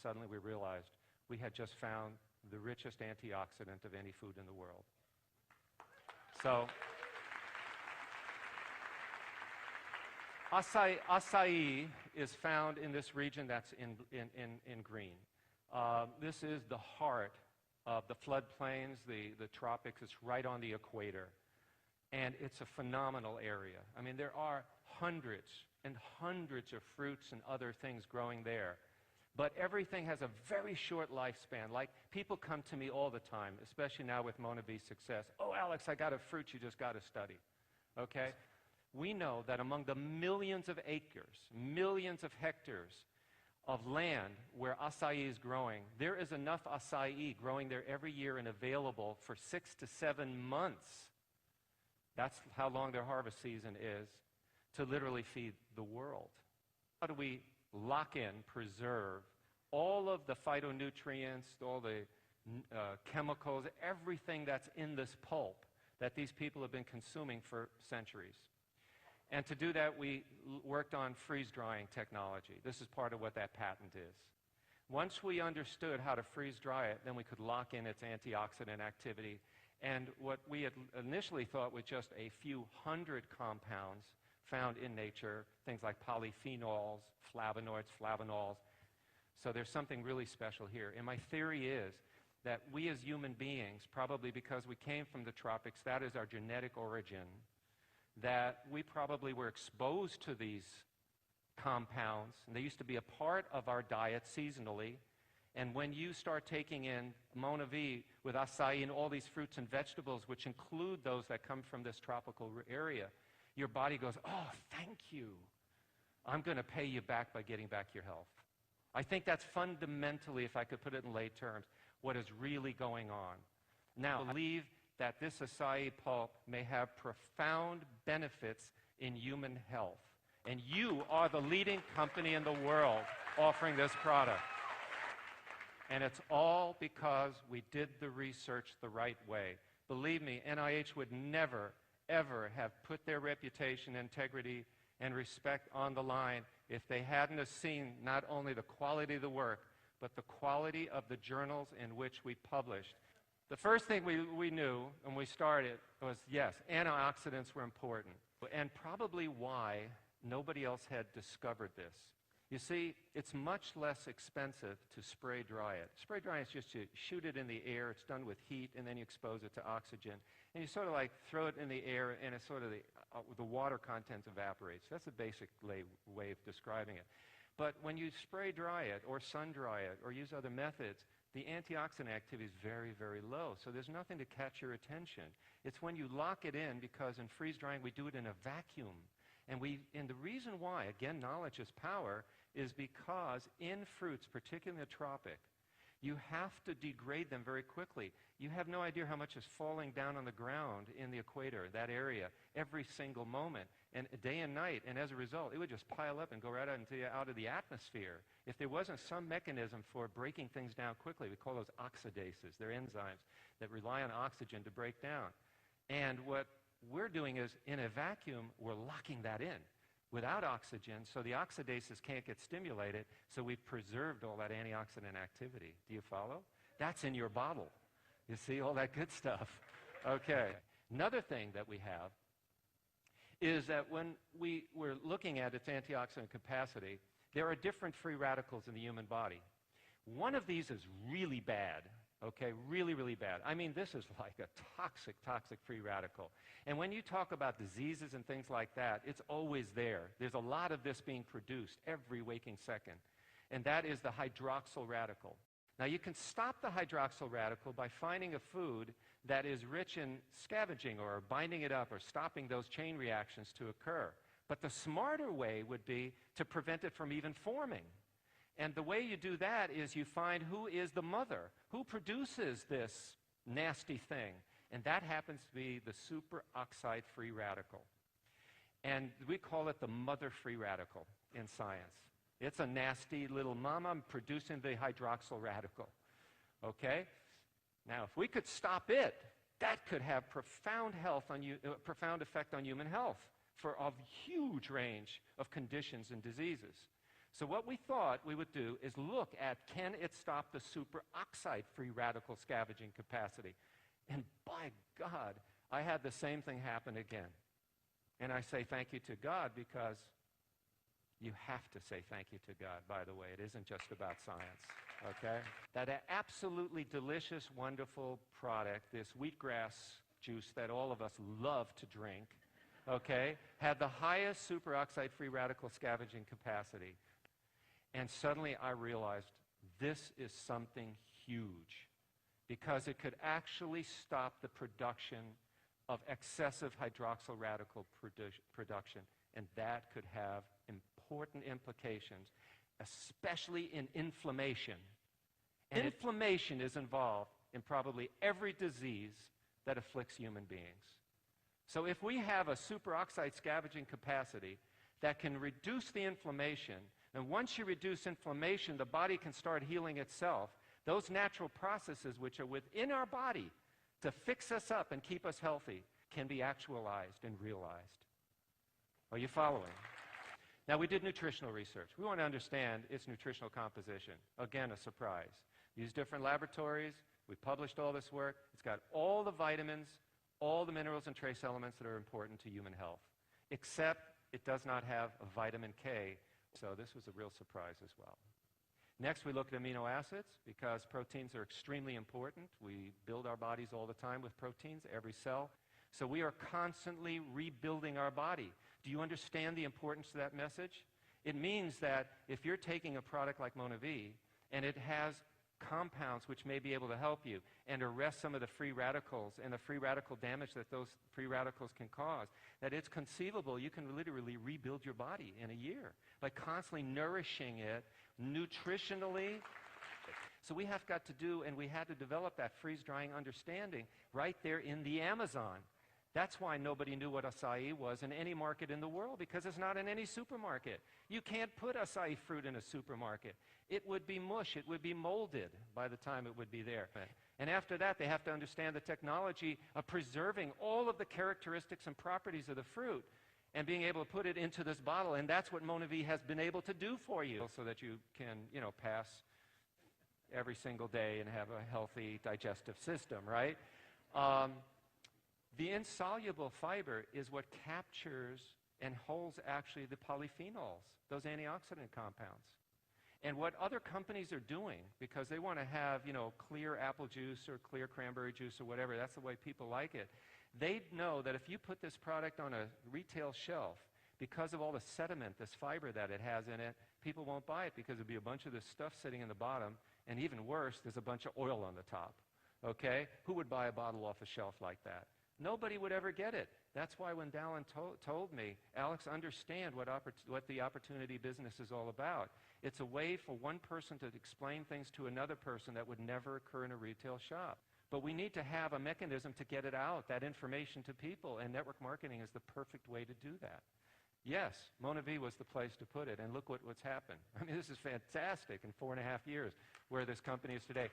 suddenly we realized we had just found the richest antioxidant of any food in the world. So, acai is found in this region that's in green. This is the heart of the floodplains, the tropics. It's right on the equator. And it's a phenomenal area. I mean, there are hundreds and hundreds of fruits and other things growing there. But everything has a very short lifespan. Like, people come to me all the time, especially now with Mona V's success. Oh, Alex, I got a fruit you just got to study. Okay? We know that among the millions of acres, millions of hectares of land where acai is growing, there is enough acai growing there every year and available for 6 to 7 months. That's how long their harvest season is, to literally feed the world. How do we lock in, preserve all of the phytonutrients, all the chemicals, everything that's in this pulp that these people have been consuming for centuries? And to do that, we worked on freeze-drying technology. This is part of what that patent is. Once we understood how to freeze-dry it, then we could lock in its antioxidant activity. And what we had initially thought was just a few hundred compounds found in nature, things like polyphenols, flavonoids, flavanols. So there's something really special here. And my theory is that we as human beings, probably because we came from the tropics, that is our genetic origin, that we probably were exposed to these compounds, and they used to be a part of our diet seasonally. And when you start taking in Mona V with acai and all these fruits and vegetables, which include those that come from this tropical area, your body goes, oh, thank you. I'm going to pay you back by getting back your health. I think that's fundamentally, if I could put it in lay terms, what is really going on. Now, I believe that this acai pulp may have profound benefits in human health. And you are the leading company in the world offering this product. And it's all because we did the research the right way. Believe me, NIH would never, ever have put their reputation, integrity, and respect on the line if they hadn't have seen not only the quality of the work, but the quality of the journals in which we published. The first thing we knew when we started was, yes, antioxidants were important, and probably why nobody else had discovered this. You see, it's much less expensive to spray dry it. Spray drying is just to shoot it in the air. It's done with heat, and then you expose it to oxygen. And you sort of like throw it in the air, and it's sort of the water content evaporates. That's a basic way of describing it. But when you spray dry it or sun dry it or use other methods, the antioxidant activity is very, very low. So there's nothing to catch your attention. It's when you lock it in, because in freeze drying we do it in a vacuum. And the reason why, again, knowledge is power, is because in fruits, particularly in the tropic, you have to degrade them very quickly. You have no idea how much is falling down on the ground in the equator, that area, every single moment, and day and night. And as a result, it would just pile up and go right out of the atmosphere. If there wasn't some mechanism for breaking things down quickly, we call those oxidases. They're enzymes that rely on oxygen to break down. And what we're doing is, in a vacuum, we're locking that in without oxygen, so the oxidases can't get stimulated, so we've preserved all that antioxidant activity. Do you follow? That's in your bottle. You see all that good stuff. Okay. Another thing that we have is that when we were looking at its antioxidant capacity, there are different free radicals in the human body. One of these is really bad. Okay, really, really bad. I mean, this is like a toxic, toxic free radical. And when you talk about diseases and things like that, it's always there. There's a lot of this being produced every waking second. And that is the hydroxyl radical. Now, you can stop the hydroxyl radical by finding a food that is rich in scavenging or binding it up or stopping those chain reactions to occur. But the smarter way would be to prevent it from even forming. And the way you do that is you find who is the mother, who produces this nasty thing. And that happens to be the superoxide free radical. And we call it the mother free radical in science. It's a nasty little mama producing the hydroxyl radical. Okay? Now, if we could stop it, that could have profound effect on human health for a huge range of conditions and diseases. So what we thought we would do is look at, can it stop the superoxide free radical scavenging capacity? And by God, I had the same thing happen again. And I say thank you to God because you have to say thank you to God, by the way. It isn't just about science, okay? That absolutely delicious, wonderful product, this wheatgrass juice that all of us love to drink, okay, had the highest superoxide free radical scavenging capacity. And suddenly I realized this is something huge because it could actually stop the production of excessive hydroxyl radical production, and that could have important implications, especially in inflammation. And inflammation is involved in probably every disease that afflicts human beings. So if we have a superoxide scavenging capacity that can reduce the inflammation, and once you reduce inflammation, the body can start healing itself. Those natural processes which are within our body to fix us up and keep us healthy can be actualized and realized. Are you following? Now, we did nutritional research. We want to understand its nutritional composition. Again, a surprise. Used different laboratories. We published all this work. It's got all the vitamins, all the minerals and trace elements that are important to human health, except it does not have a vitamin K. So this was a real surprise as well. Next, we looked at amino acids because proteins are extremely important. We build our bodies all the time with proteins, every cell. So we are constantly rebuilding our body. Do you understand the importance of that message? It means that if you're taking a product like MonaV and it has compounds which may be able to help you and arrest some of the free radicals and the free radical damage that those free radicals can cause, that it's conceivable you can literally rebuild your body in a year by constantly nourishing it nutritionally. So we have got to do, and we had to develop that freeze-drying understanding right there in the Amazon. That's why nobody knew what acai was in any market in the world, because it's not in any supermarket. You can't put acai fruit in a supermarket. It would be mush. It would be molded by the time it would be there. And after that, they have to understand the technology of preserving all of the characteristics and properties of the fruit and being able to put it into this bottle. And that's what MonaV has been able to do for you so that you can, pass every single day and have a healthy digestive system, right? The insoluble fiber is what captures and holds actually the polyphenols, those antioxidant compounds. And what other companies are doing, because they want to have, clear apple juice or clear cranberry juice or whatever, that's the way people like it, they know that if you put this product on a retail shelf, because of all the sediment, this fiber that it has in it, people won't buy it because there'll be a bunch of this stuff sitting in the bottom, and even worse, there's a bunch of oil on the top, okay? Who would buy a bottle off a shelf like that? Nobody would ever get it. That's why when Dallin told me, Alex, understand what the opportunity business is all about. It's a way for one person to explain things to another person that would never occur in a retail shop. But we need to have a mechanism to get it out, that information to people, and network marketing is the perfect way to do that. Yes, MonaV was the place to put it, and look what's happened. I mean, this is fantastic in 4.5 years where this company is today.